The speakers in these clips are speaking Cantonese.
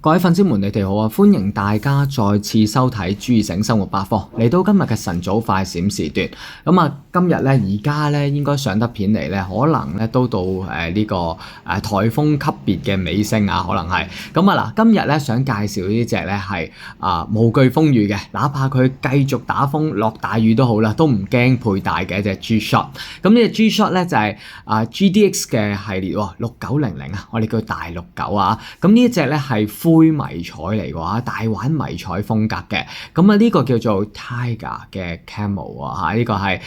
各位粉絲們，你哋好啊！歡迎大家再次收睇朱義盛生活百科，嚟到今日嘅晨早快閃時段。咁啊，今日咧而家咧應該上得片嚟咧，可能咧都到呢個颱風級別嘅尾聲啊，可能係。咁啊嗱，今日咧想介紹呢隻咧係無懼風雨嘅，哪怕佢繼續打風落大雨都好啦，都唔驚佩戴嘅一隻 G-Shock。咁呢隻 G-Shock 咧就係GDX 嘅系列喎，6900啊，我哋叫大69啊。咁呢一隻咧係灰迷彩嚟嘅話，大玩迷彩風格嘅，咁啊呢個叫做 Tiger 嘅 Camo 啊，呢個係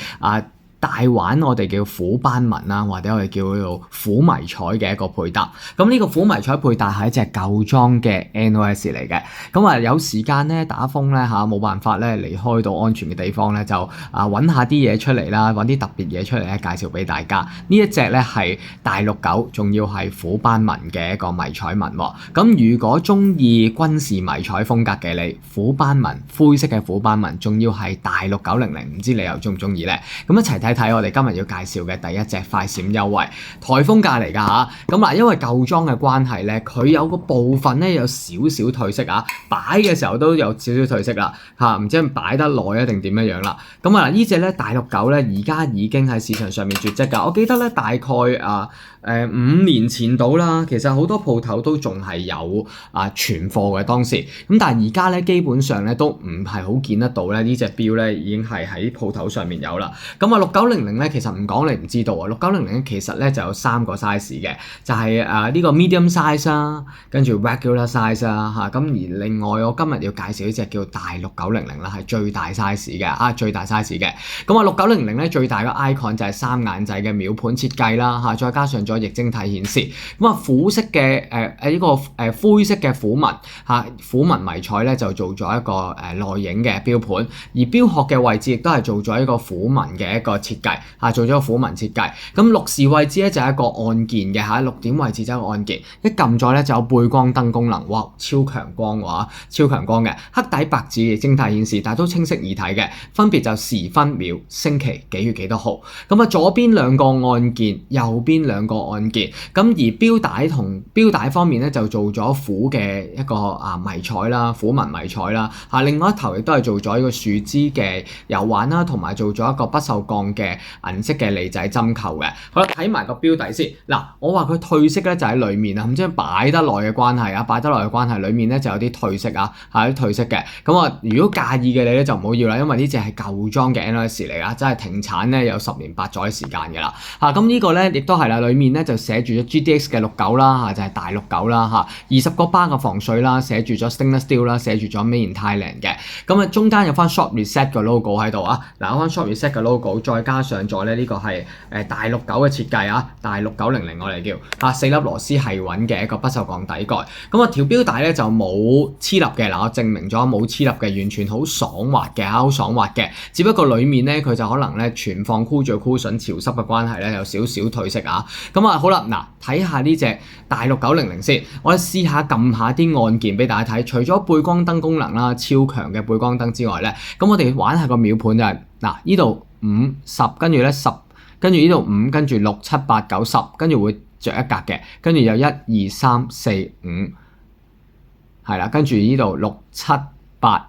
大玩我哋叫虎斑紋啦，或者我哋叫做虎迷彩嘅一個配搭。咁呢個虎迷彩配搭係一隻舊裝嘅 NOS 嚟嘅。咁啊有時間咧打風咧冇辦法咧離開到安全嘅地方咧，就揾下啲嘢出嚟啦，揾啲特別嘢出嚟咧介紹俾大家。呢一隻咧係大69，仲要係虎斑紋嘅一個迷彩紋喎。咁如果中意軍事迷彩風格嘅你，虎斑紋灰色嘅虎斑紋，仲要係大6900，唔知你又中唔中意咧？咁一齊睇我哋今日要介紹嘅第一隻快閃優惠，颱風價嚟㗎嚇。咁嗱，因為舊裝嘅關係咧，佢有個部分咧有少少褪色啊，擺嘅時候都有少少褪色啦嚇，唔知係擺得耐啊定點樣樣啦。咁啊呢隻咧大69咧而家已經喺市場上面絕跡㗎。我記得咧大概5年前到啦，其實好多鋪頭都仲係有存貨嘅當時。咁但係而家咧基本上咧都唔係好見得到咧呢隻錶咧已經係喺鋪頭上面有啦。咁6900咧其實唔講你唔知道啊，6900其實咧就有3個 size 嘅，就係呢個 medium size 啦，跟住 regular size 啦嚇。咁而另外我今日要介紹呢隻叫大6900啦，係最大 size 嘅最大 size 嘅。咁6900咧最大嘅 icon 就係3眼仔嘅秒盤設計啦嚇，再加上咗液晶體顯示。咁虎色嘅呢個灰色嘅虎紋虎紋迷彩咧就做咗一個內影嘅錶盤，而錶殼嘅位置亦都係做咗一個虎紋嘅一個設計做咗個虎紋設計。咁6時位置咧就係一個按鍵嘅6點位置就係一個按鍵，一撳咗咧就有背光燈功能，哇超強光喎，超強光嘅黑底白字液晶體顯示，但係都清晰易睇嘅，分別就時分秒星期幾月幾多號。咁啊左邊2個按鍵，右邊2個按鍵。咁而錶帶同錶帶方面咧就做咗虎嘅一個迷彩啦，虎紋迷彩啦另外一頭亦都係做咗一個樹枝嘅油環啦，同埋做咗一個不鏽鋼嘅銀色嘅利仔針扣嘅。好啦，睇埋個錶底先。嗱，我話佢褪色咧就喺裏面啊，咁即係擺得耐嘅關係啊，擺得耐嘅關係，裏面咧就有啲褪色係啲褪色嘅。咁如果介意嘅你咧就唔好要啦，因為呢隻係舊裝嘅 NOS 嚟㗎，真係停產咧有10年8載時間㗎啦。咁呢個咧亦都係啦，裏面咧就寫住咗 GDX 嘅69啦就係大69啦20個巴嘅防水啦，寫住咗 stainless steel 啦，寫住咗 Made in Thailand 嘅。咁中間有翻 Shop Reset 嘅 logo 喺度嗱有翻 Shop Reset 嘅 logo， 再加上咗咧呢個係大69嘅設計大6900我哋叫4粒螺絲係穩嘅一個不鏽鋼底蓋。咁條錶帶咧就冇黐粒嘅，嗱我證明咗冇黐粒嘅，完全好爽滑嘅好爽滑嘅。只不過裡面咧佢就可能咧存放箍住 cushion 潮濕嘅關係咧有少少褪色咁好啦，嗱睇下呢隻大6900先，我哋試下撳下啲按鍵俾大家睇。除咗背光燈功能啦，超強嘅背光燈之外咧，咁我哋玩下個秒盤就係呢度5、10，跟住咧10，跟住呢度5，跟住6、7、8、9、10，跟住會着一格嘅，跟住有1、2、3、4、5，係啦，跟住呢度6、7、8、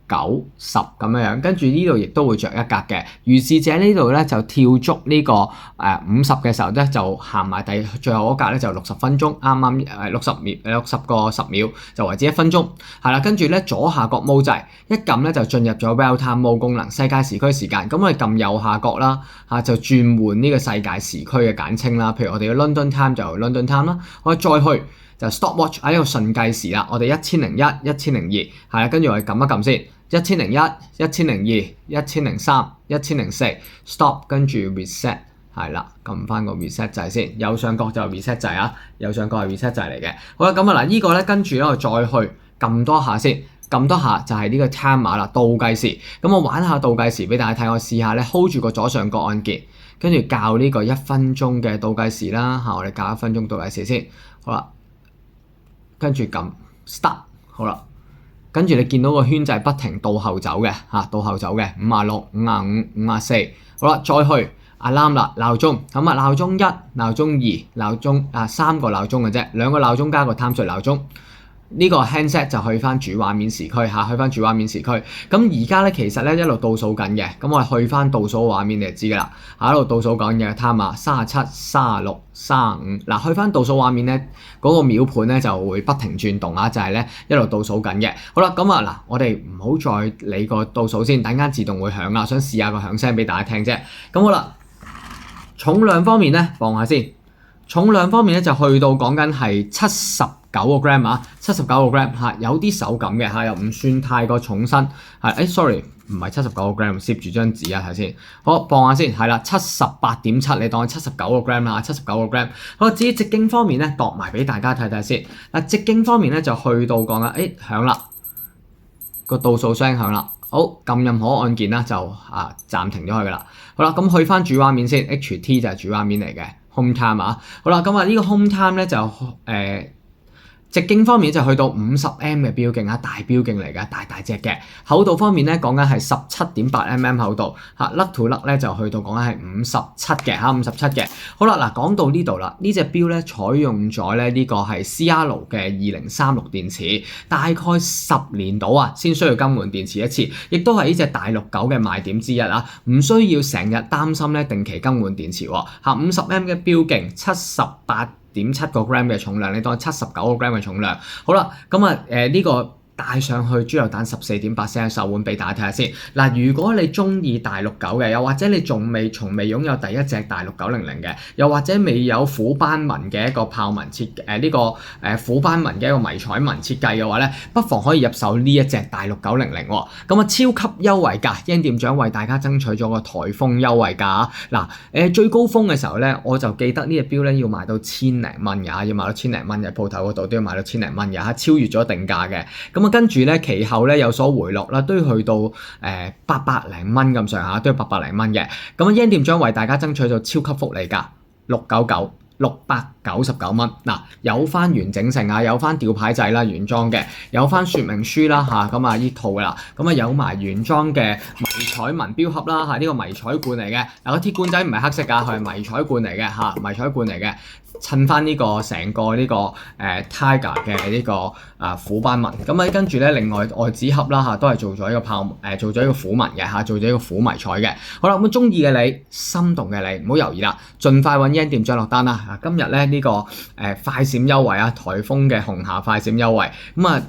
9、10咁樣，跟住呢度亦都會着一格嘅。如是者呢度咧就跳足呢個50嘅時候咧就行埋最後嗰格咧就60分鐘，啱啱60個10秒就為之1分鐘，係啦。跟住咧左下角模掣一撳咧就進入咗 Real Time Mode 功能，世界時區時間。咁我哋撳右下角啦就轉換呢個世界時區嘅簡稱啦。譬如我哋嘅 London Time 就 London Time 啦，我哋再去就 Stopwatch 喺度順計時啦。我哋1001、1002係啦，跟住我哋撳一撳先。1001、1002、1003、1004 stop， 跟住 reset 係啦，撳翻個 reset 掣先，右上角就係 reset 掣右上角係 reset 掣嚟嘅。好啦，咁嗱呢個咧跟住咧我再去撳多下先，撳多下就係呢個 timer 啦，倒計時。咁我玩下倒計時俾大家睇，我試下咧 hold 住個左上角按鍵，跟住校呢個1分鐘嘅倒計時啦我哋校1分鐘倒計時先。好啦，跟住撳 start， 好啦。跟住你見到個圈就係不停倒後走嘅倒後走嘅56、55、54，好啦，再去 alarm 啦，鬧鐘。咁鬧鐘1、鬧鐘2、鬧鐘3個鬧鐘嘅啫，2個鬧鐘加個貪睡鬧鐘。呢個 handset 就去翻主畫面時區嚇，去翻主畫面時區。咁而家咧其實咧一路倒數緊嘅，咁我哋去翻倒數畫面你就知㗎啦。一路倒數緊嘅 time 啊，37、36、35。嗱，去翻倒數畫面咧，嗰個秒盤咧就會不停轉動啊，就係咧一路倒數緊嘅。好啦，咁啊嗱，我哋唔好再理個倒數先，等間自動會響啦。想試下個響聲俾大家聽啫。咁好啦，重量方面咧，望下先。重量方面咧就去到講緊係79個 gram 啊，79個 gram 嚇，有啲手感嘅嚇，又唔算太過重身係。sorry， 唔係79個 gram， 攝住張紙啊，睇先。好，磅下先，係啦，78.7，你當係79個 gram 啦，79個 gram。好，至於直徑方面咧，度埋俾大家睇睇先。嗱，直徑方面咧就去到講緊，響啦，個倒數聲響啦。好，撳任何按鍵啦，就暫停咗佢噶啦。好啦，咁去翻主畫面先 ，HT 就係主畫面嚟嘅 ，Home Time 啊。好啦，咁呢個 Home Time 咧就直徑方面就去到50mm 嘅標徑啊，大標徑嚟㗎，大隻嘅。厚度方面咧講緊係17.8mm 厚度嚇，甩to 甩咧就去到講緊係57嘅嚇，57嘅。好啦，嗱講到呢度啦，呢隻錶咧採用咗咧呢個係 CR 嘅2036電池，大概10年到啊先需要更換電池一次，亦都係呢隻大69嘅賣點之一啊，唔需要成日擔心咧定期更換電池喎嚇。50mm 嘅標徑，78.7個 gram 嘅重量，你當79個 gram 嘅重量。好啦，咁呢個帶上去豬油蛋14.8cm手腕俾大家睇下先。嗱，如果你中意大69嘅，又或者你從未擁有第一隻大6900嘅，又或者未有虎斑紋嘅一個豹紋設呢個虎斑紋嘅一個迷彩紋設計嘅話咧，不妨可以入手呢一隻大6900喎。咁超級優惠價，Yen 店長為大家爭取咗個颱風優惠價。嗱，最高峰嘅時候咧，我就記得呢隻錶咧要賣到1000零蚊㗎，要賣到1000零蚊嘅，鋪頭嗰度都要賣到1000零蚊嘅嚇，超越咗定價嘅。咁跟住咧，其後咧有所回落啦，都要去到800零蚊咁上下，都要800零蚊嘅。咁Yen店長為大家爭取咗超級福利價，699。699蚊。嗱，有翻完整性啊，有翻吊牌仔啦，原裝嘅，有翻說明書啦嚇，咁呢套噶啦，咁有埋原裝嘅迷彩紋錶盒啦嚇，呢個迷彩罐嚟嘅，嗱個鐵罐仔唔係黑色㗎，佢係迷彩罐嚟嘅嚇，迷彩罐嚟嘅，襯翻呢個成個呢個Tiger 嘅呢個虎斑紋，咁跟住咧另外外紙盒啦嚇，都係做咗一個做咗一個虎紋嘅嚇，做咗一個虎迷彩嘅。好啦，咁中意嘅你，心動嘅你，唔好猶豫啦，盡快揾Yen店長落單啦！今日咧呢個快閃優惠啊，颱風嘅紅霞快閃優惠，咁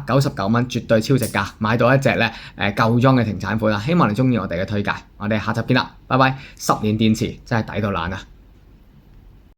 699蚊絕對超值價，買到一隻咧舊裝嘅停產款啊！希望你中意我哋嘅推介，我哋下集見啦，拜拜！10年電池真係抵到爛啊！